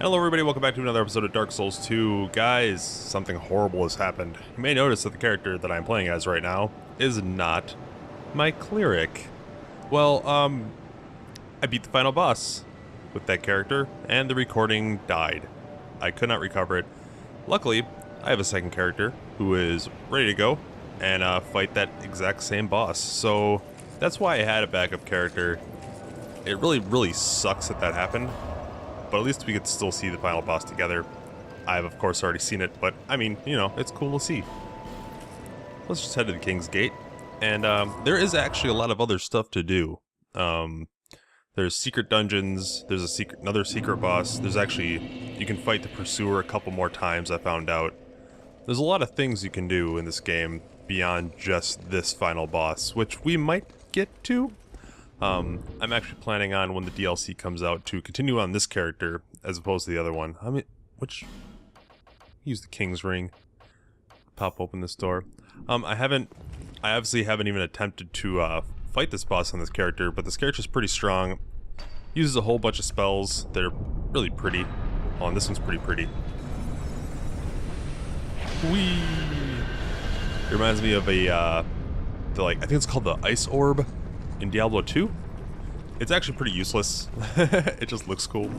Hello everybody, welcome back to another episode of Dark Souls 2. Guys, something horrible has happened. You may notice that the character that I'm playing as right now is not my cleric. Well, I beat the final boss with that character, and the recording died. I could not recover it. Luckily, I have a second character who is ready to go and fight that exact same boss. So that's why I had a backup character. It really sucks that that happened. But at least we could still see the final boss together. I've of course already seen it, but I mean, you know, it's cool to see. Let's just head to the King's Gate. And there is actually a lot of other stuff to do. There's secret dungeons, there's another secret boss. There's actually, you can fight the Pursuer a couple more times, I found out. There's a lot of things you can do in this game beyond just this final boss, which we might get to. I'm actually planning on, when the DLC comes out, to continue on this character as opposed to the other one. I mean, use the King's Ring. Pop open this door. I obviously haven't even attempted to fight this boss on this character, but this character's pretty strong. Uses a whole bunch of spells that are really pretty. Oh, and this one's pretty pretty. Whee! It reminds me of I think it's called the Ice Orb in Diablo 2. It's actually pretty useless. It just looks cool.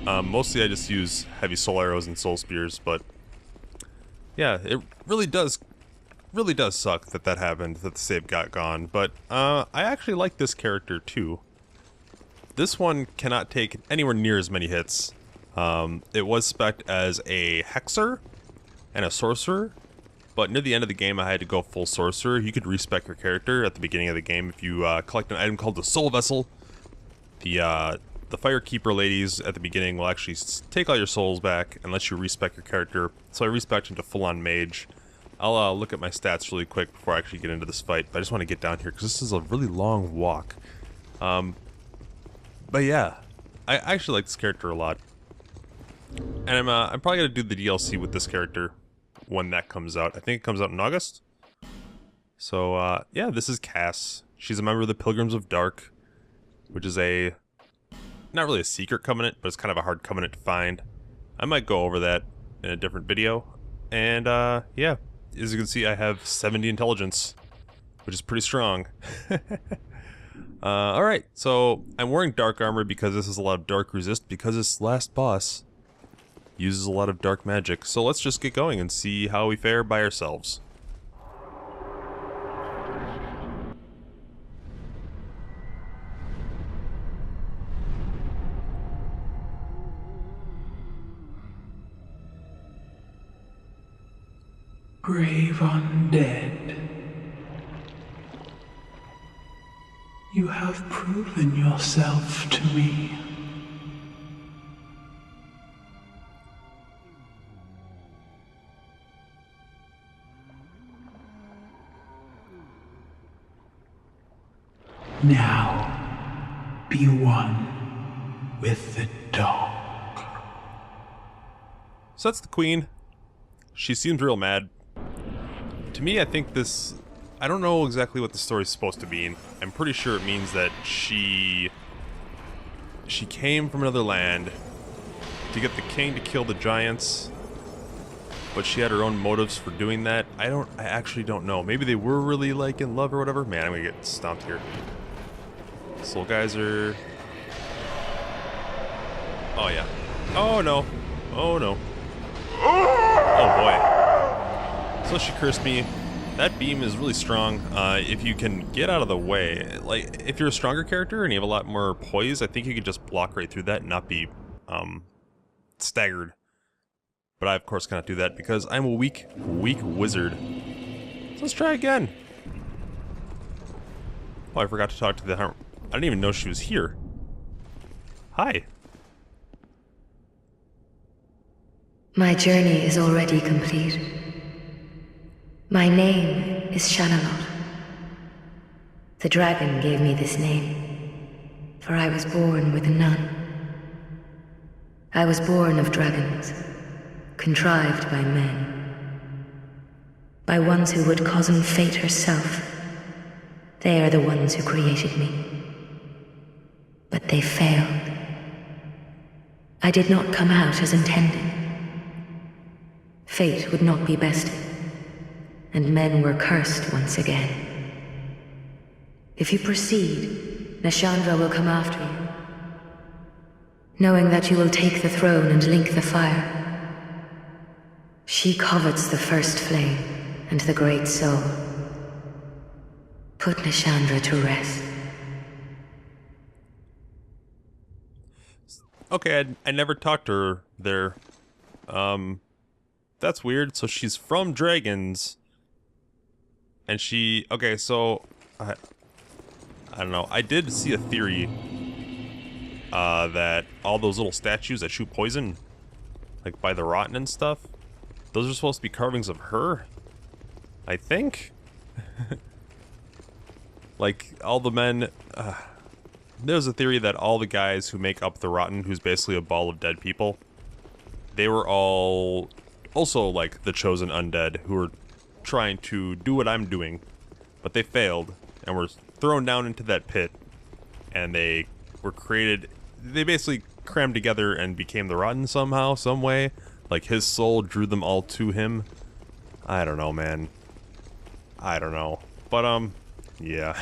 Mostly I just use heavy soul arrows and soul spears, but yeah, it really does suck that that happened, that the save got gone, but I actually like this character too. This one cannot take anywhere near as many hits. It was spec'd as a hexer and a sorcerer, but near the end of the game I had to go full sorcerer. You could respec your character at the beginning of the game if you collect an item called the Soul Vessel. The Firekeeper ladies at the beginning will actually take all your souls back and let you respec your character. So I respec'd him to full-on mage. I'll look at my stats really quick before I actually get into this fight, but I just want to get down here because this is a really long walk. But yeah, I actually like this character a lot. And I'm probably going to do the DLC with this character when that comes out. I think it comes out in August. So, yeah, this is Cass. She's a member of the Pilgrims of Dark, which is not really a secret covenant, but it's kind of a hard covenant to find. I might go over that in a different video. And, yeah, as you can see, I have 70 intelligence, which is pretty strong. Alright, so I'm wearing dark armor because this is a lot of dark resist, because this last boss uses a lot of dark magic. So let's just get going and see how we fare by ourselves. Brave undead, you have proven yourself to me. Now, be one with the dog. So that's the queen. She seems real mad. To me, I think this... I don't know exactly what the story's supposed to mean. I'm pretty sure it means that she came from another land to get the king to kill the giants, but she had her own motives for doing that. I actually don't know. Maybe they were really, like, in love or whatever. Man, I'm gonna get stomped here. Soul Geyser. Oh, yeah. Oh, no. Oh, no. Oh, boy. So she cursed me. That beam is really strong. If you can get out of the way, like, if you're a stronger character and you have a lot more poise, I think you could just block right through that and not be, staggered. But I, of course, cannot do that because I'm a weak wizard. So let's try again. Oh, I forgot to talk to the... I didn't even know she was here. Hi. My journey is already complete. My name is Shanalot. The dragon gave me this name, for I was born with none. I was born of dragons, contrived by men. By ones who would cozen fate herself. They are the ones who created me. But they failed. I did not come out as intended. Fate would not be bested, and men were cursed once again. If you proceed, Nashandra will come after you, knowing that you will take the throne and link the fire. She covets the first flame and the great soul. Put Nashandra to rest. Okay, I never talked to her there. That's weird. So she's from dragons. And she... Okay, so... I don't know. I did see a theory that all those little statues that shoot poison, like by the rotten and stuff, those are supposed to be carvings of her. I think? Like, all the men... there's a theory that all the guys who make up the Rotten, who's basically a ball of dead people, they were all also like the chosen undead who were trying to do what I'm doing, but they failed and were thrown down into that pit, and they were created, they basically crammed together and became the Rotten somehow, some way. Like his soul drew them all to him. I don't know, man. I don't know. But, yeah.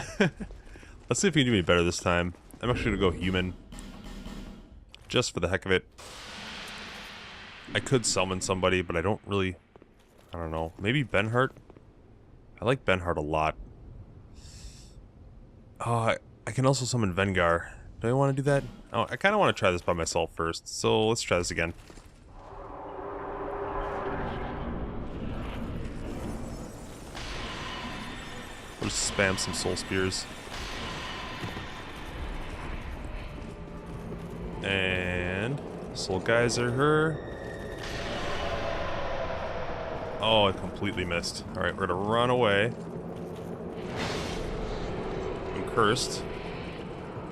Let's see if we can do any better this time. I'm actually gonna go human. Just for the heck of it. I could summon somebody, but I don't really... I don't know. Maybe Benhart? I like Benhart a lot. Oh, I can also summon Vengar. Do I want to do that? Oh, I kind of want to try this by myself first. So let's try this again. We'll just spam some soul spears. And Soul Geyser her. Oh, I completely missed. Alright, we're gonna run away. I'm cursed.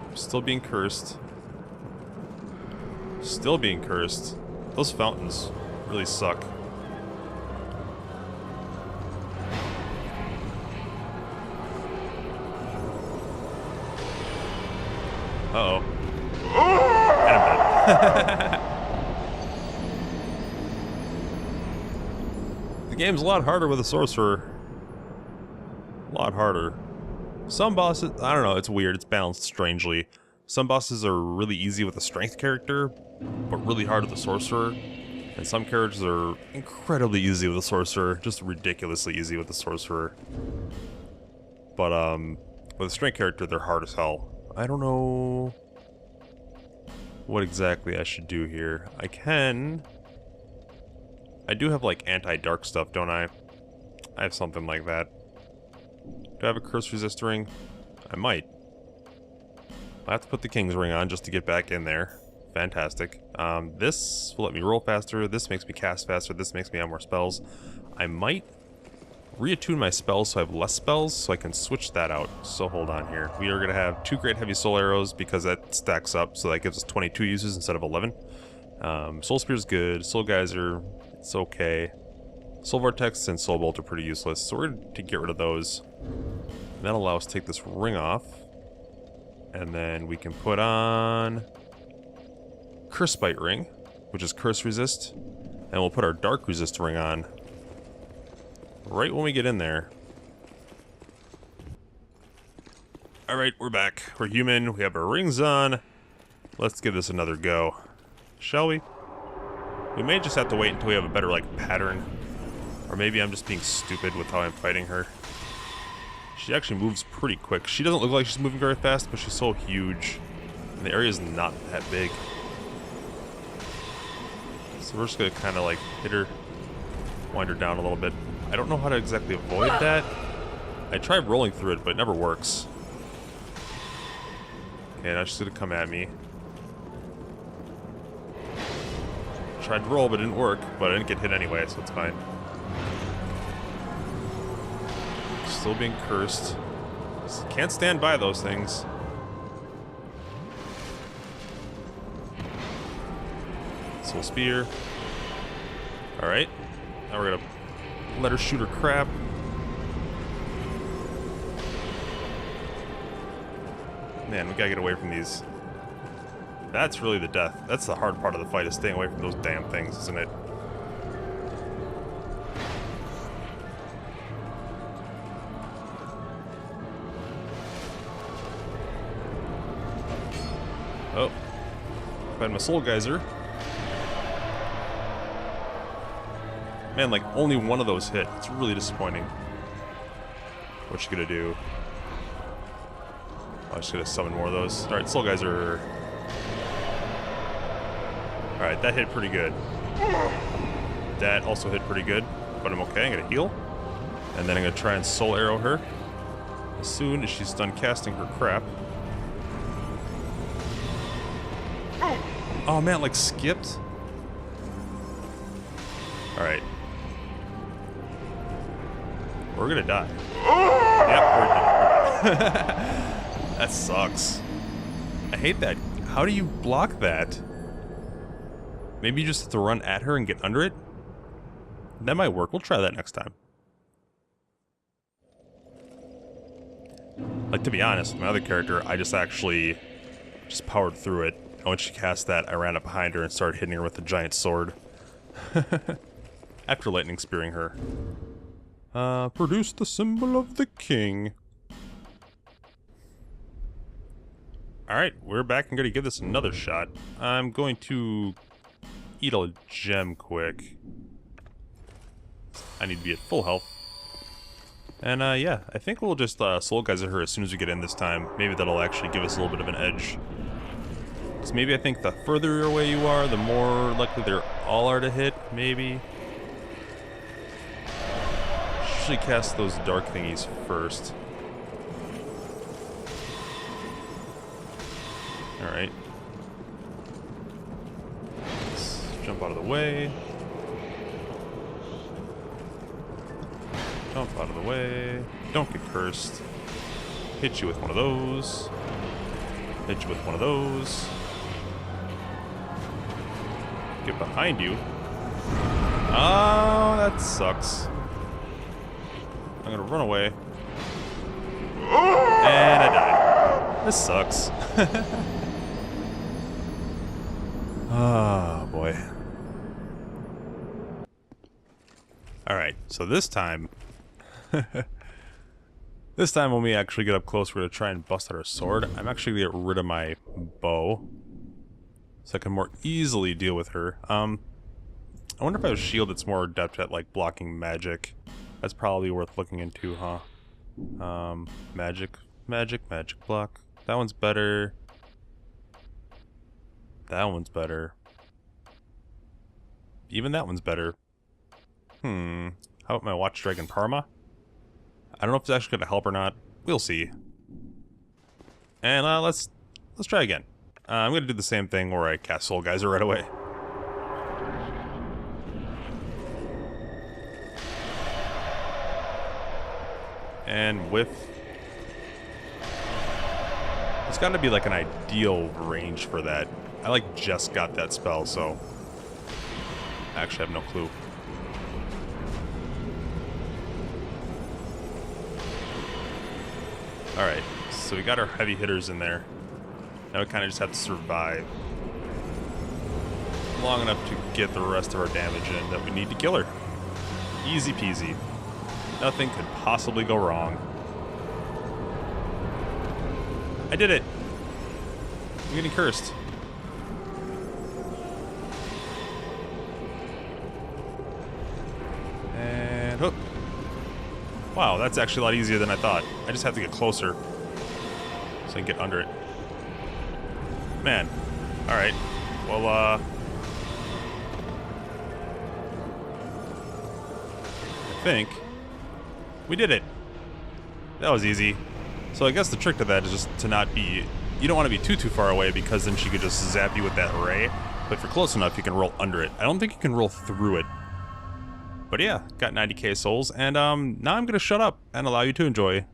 I'm still being cursed. Still being cursed. Those fountains really suck. Uh-oh. And I'm dead. The game's a lot harder with a sorcerer. A lot harder. Some bosses, I don't know, it's weird, it's balanced strangely. Some bosses are really easy with a strength character, but really hard with a sorcerer. And some characters are incredibly easy with a sorcerer, just ridiculously easy with a sorcerer. But, with a strength character, they're hard as hell. I don't know what exactly I should do here. I do have, like, anti-dark stuff, don't I? I have something like that. Do I have a curse resist ring? I might. I'll have to put the king's ring on just to get back in there. Fantastic. This will let me roll faster, this makes me cast faster, this makes me have more spells. I might reattune my spells so I have less spells, so I can switch that out. So hold on here. We are going to have 2 Great Heavy Soul Arrows because that stacks up, so that gives us 22 uses instead of 11. Soul Spear is good. Soul Geyser, it's okay. Soul Vortex and Soul Bolt are pretty useless, so we're going to get rid of those. And that'll allow us to take this ring off. And then we can put on Curse Bite Ring, which is Curse Resist. And we'll put our Dark Resist ring on right when we get in there. Alright, we're back. We're human. We have our rings on. Let's give this another go. Shall we? We may just have to wait until we have a better, like, pattern. Or maybe I'm just being stupid with how I'm fighting her. She actually moves pretty quick. She doesn't look like she's moving very fast, but she's so huge. And the area is not that big. So we're just gonna kind of, like, hit her, wind her down a little bit. I don't know how to exactly avoid that. I tried rolling through it, but it never works. Okay, now she's gonna come at me. Tried to roll, but it didn't work. But I didn't get hit anyway, so it's fine. Still being cursed. Can't stand by those things. Soul Spear. Alright. Now we're gonna let her shoot her crap. Man, we gotta get away from these. That's really the death. That's the hard part of the fight, is staying away from those damn things, isn't it? Oh. Find my soul geyser. Man, like, only one of those hit. It's really disappointing. What you gonna do? Oh, I just gotta summon more of those. Alright, soul geyser. Alright, that hit pretty good. That also hit pretty good, but I'm okay. I'm gonna heal. And then I'm gonna try and soul arrow her as soon as she's done casting her crap. Oh man, like skipped. Alright. We're gonna die. Yep, we're dead. That sucks. I hate that. How do you block that? Maybe you just have to run at her and get under it? That might work. We'll try that next time. Like, to be honest, my other character, I just actually just powered through it. And when she cast that, I ran up behind her and started hitting her with a giant sword. After lightning spearing her. Produce the symbol of the king. Alright, we're back and gonna give this another shot. I'm going to eat a gem quick. I need to be at full health. And yeah, I think we'll just soul geyser her as soon as we get in this time. Maybe that'll actually give us a little bit of an edge. Because maybe I think the further away you are, the more likely they all are to hit, maybe. Usually cast those dark thingies first. Alright. Let's jump out of the way. Jump out of the way. Don't get cursed. Hit you with one of those. Hit you with one of those. Get behind you. Oh, that sucks. I'm gonna run away. And I died. This sucks. Oh, boy. Alright, so this time... this time when we actually get up close, we're going to try and bust out our sword. I'm actually going to get rid of my bow, so I can more easily deal with her. I wonder if I have a shield that's more adept at, like, blocking magic. That's probably worth looking into, huh? Magic block. That one's better. That one's better. Even that one's better. How about my Watch Dragon Parma? I don't know if it's actually going to help or not. We'll see. And let's try again. I'm going to do the same thing where I cast Soul Geyser right away. And with... It's got to be like an ideal range for that. I like just got that spell, so... I actually have no clue. Alright, so we got our heavy hitters in there. Now we kind of just have to survive long enough to get the rest of our damage in that we need to kill her. Easy peasy. Nothing could possibly go wrong. I did it! I'm getting cursed. And hook. Wow, that's actually a lot easier than I thought. I just have to get closer so I can get under it. Man. Alright. Well, I think we did it. That was easy. So I guess the trick to that is just to not be... You don't want to be too far away because then she could just zap you with that ray. But if you're close enough, you can roll under it. I don't think you can roll through it. But yeah, got 90k souls, and now I'm going to shut up and allow you to enjoy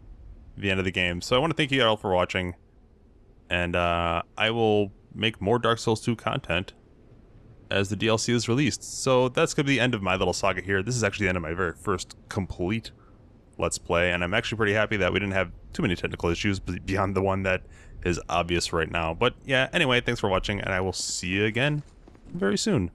the end of the game. So I want to thank you all for watching, and I will make more Dark Souls 2 content as the DLC is released. So that's going to be the end of my little saga here. This is actually the end of my very first complete Let's Play, and I'm actually pretty happy that we didn't have too many technical issues beyond the one that is obvious right now. But yeah, anyway, thanks for watching, and I will see you again very soon.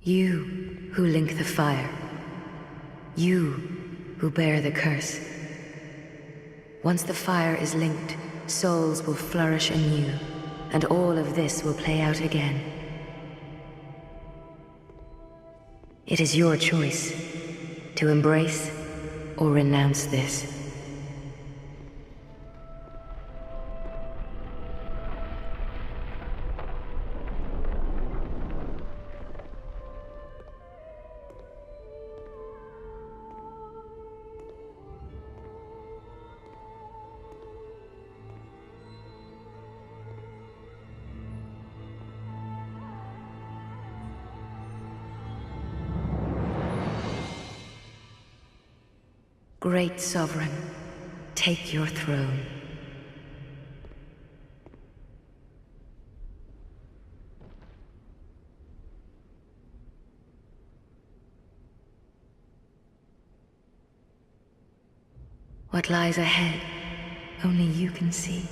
You who link the fire. You who bear the curse. Once the fire is linked, souls will flourish anew, and all of this will play out again. It is your choice to embrace or renounce this. Great Sovereign, take your throne. What lies ahead, only you can see.